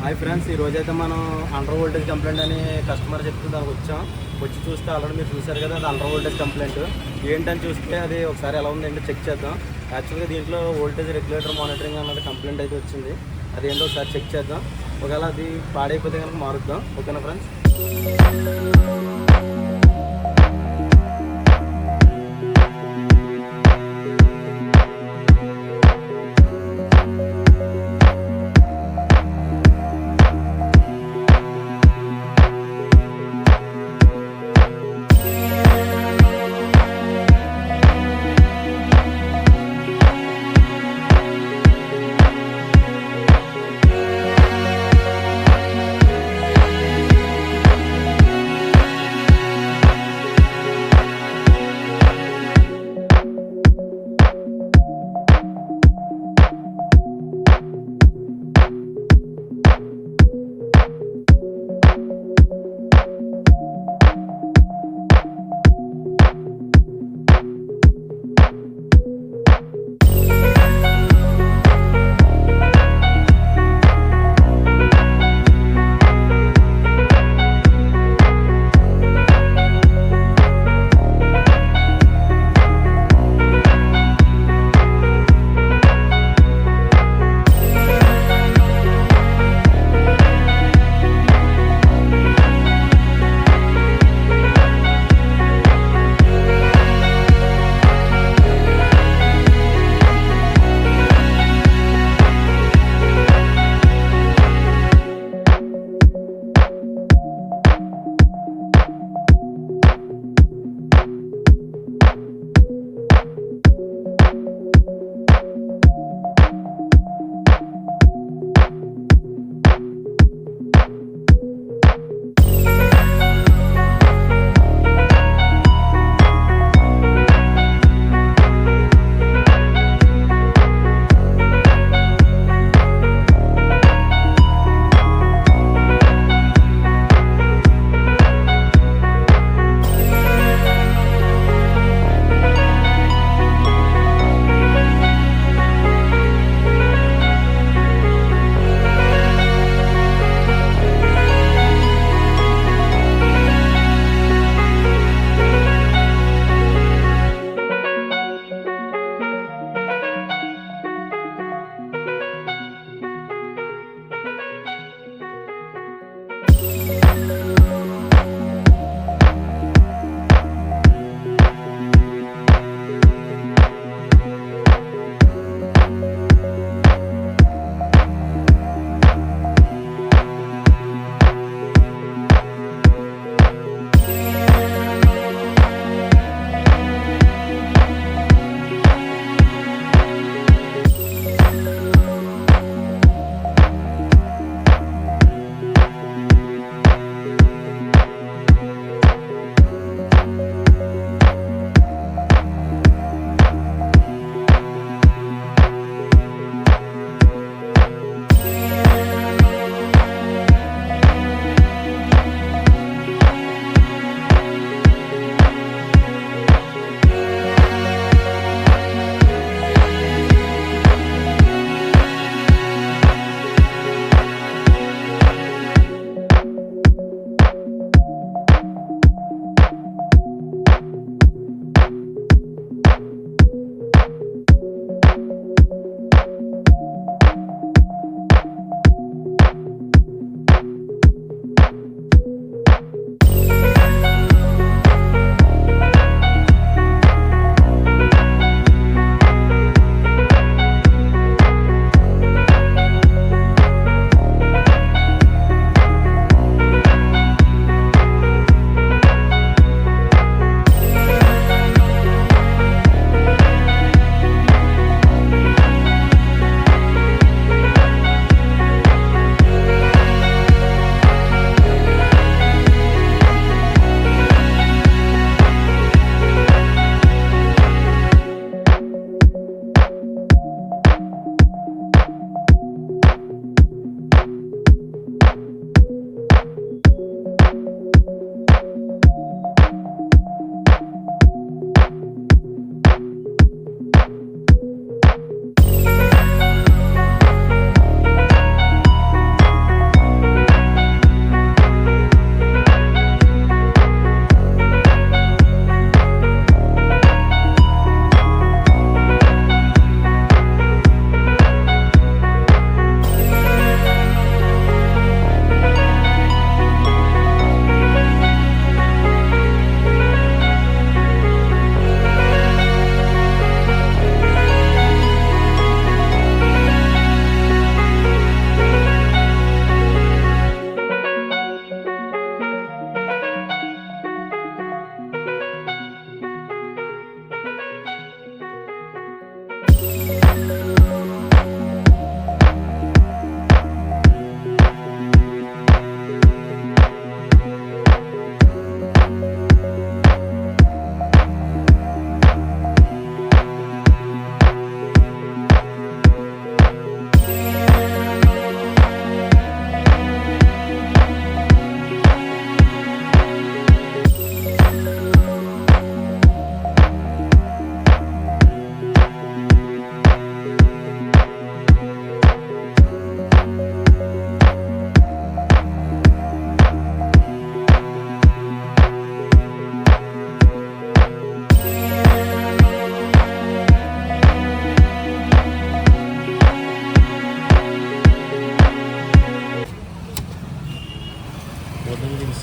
Hi friends, ఈరోజైతే మనం under voltage complaint అని కస్టమర్ చెప్తే దానికి వచ్చి చూస్తే ఆల్రెడీ మీరు చూసారు కదా, అది అండర్ వోల్టేజ్ కంప్లైంట్ ఏంటని చూస్తే అది ఒకసారి ఎలా ఉందంటే చెక్ చేద్దాం. యాక్చువల్గా దీంట్లో వోల్టేజ్ రెగ్యులేటర్ మానిటరింగ్ అన్నది కంప్లైంట్ అయితే వచ్చింది. అదేంటో ఒకసారి చెక్ చేద్దాం. ఒకవేళ అది పాడైపోతే కనుక మారుద్దాం. ఓకేనా ఫ్రెండ్స్?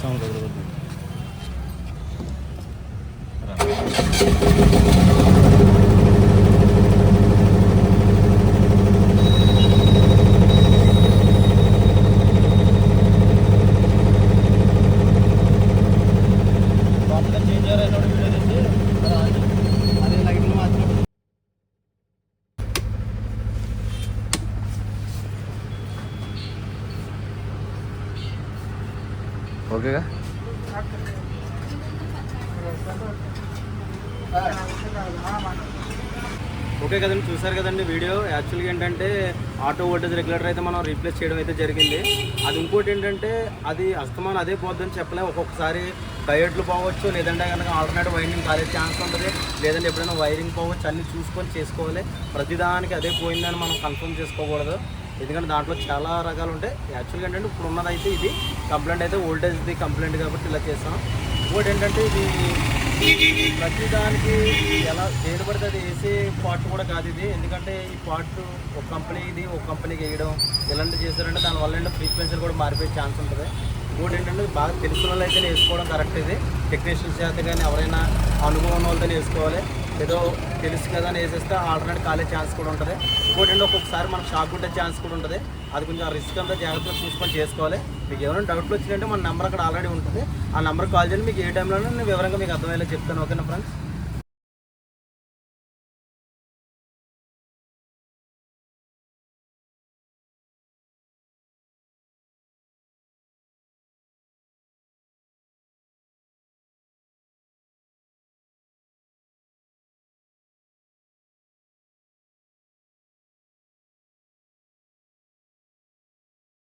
సౌండ్ వదలవద్దు. చేంజ్ అయ్యారు వీడియో తెచ్చి అదే లైట్లు మాత్రం ఓకేగా. ఓకే కదండి, చూసారు కదండి వీడియో. యాక్చువల్గా ఏంటంటే ఆటో వోల్టేజ్ రెగ్యులేటర్ అయితే మనం రీప్లేస్ చేయడం అయితే జరిగింది. అది ఇంకోటి ఏంటంటే అది అస్తమానం అదే పోద్దని చెప్పలేము. ఒక్కొక్కసారి డయోడ్లు పోవచ్చు, లేదంటే కనుక ఆల్టర్నేట్ వైరింగ్ కాలే ఛాన్స్ ఉంటుంది, లేదంటే ఎప్పుడైనా వైరింగ్ పోవచ్చు. అన్నీ చూసుకొని చేసుకోవాలి. ప్రతిదానికి అదే పోయిందని మనం కన్ఫర్మ్ చేసుకోకూడదు, ఎందుకంటే దాంట్లో చాలా రకాలు ఉంటాయి. యాక్చువల్గా ఏంటంటే ఇప్పుడు ఉన్నదైతే ఇది కంప్లైంట్ అయితే వోల్టేజ్ది కంప్లైంట్ కాబట్టి ఇలా చేస్తాం. ఇంకోటి ఏంటంటే ఇది ప్రతిదానికి ఎలా ఏది పడితే అది వేసే పార్ట్ కూడా కాదు ఇది, ఎందుకంటే ఈ పార్ట్ ఒక కంపెనీ ఇది ఒక కంపెనీకి వేయడం ఇలాంటివి చేశారంటే దానివల్ల ఏంటంటే ఫ్రీక్వెన్సీ కూడా మారిపోయే ఛాన్స్ ఉంటుంది. ఇంకోటి ఏంటంటే బాగా తెలిసిన వాళ్ళు అయితే వేసుకోవడం కరెక్ట్. ఇది టెక్నీషియన్స్ చేత కానీ ఎవరైనా అనుభవం ఉన్న వాళ్ళతో వేసుకోవాలి. ఏదో తెలుసు కదా అని వేసేస్తే ఆల్టర్నేట్ కాలే ఛాన్స్ కూడా ఉంటుంది. ఇంకోటి ఏంటంటే ఒక్కొక్కసారి మనకు షాక్ ఉండే ఛాన్స్ కూడా ఉంటుంది. అది కొంచెం రిస్క్ అంతా జాగ్రత్తగా చూసుకొని చేసుకోవాలి. మీకు ఏమైనా డౌట్లు వచ్చిందంటే మన నెంబర్ అక్కడ ఆల్రెడీ ఉంటుంది, ఆ నెంబర్కి కాల్ చేయండి. మీకు ఏ టైంలోనే నేను వివరంగా మీకు అర్థమయ్యేలా చెప్తాను. ఓకేనా ఫ్రెండ్స్?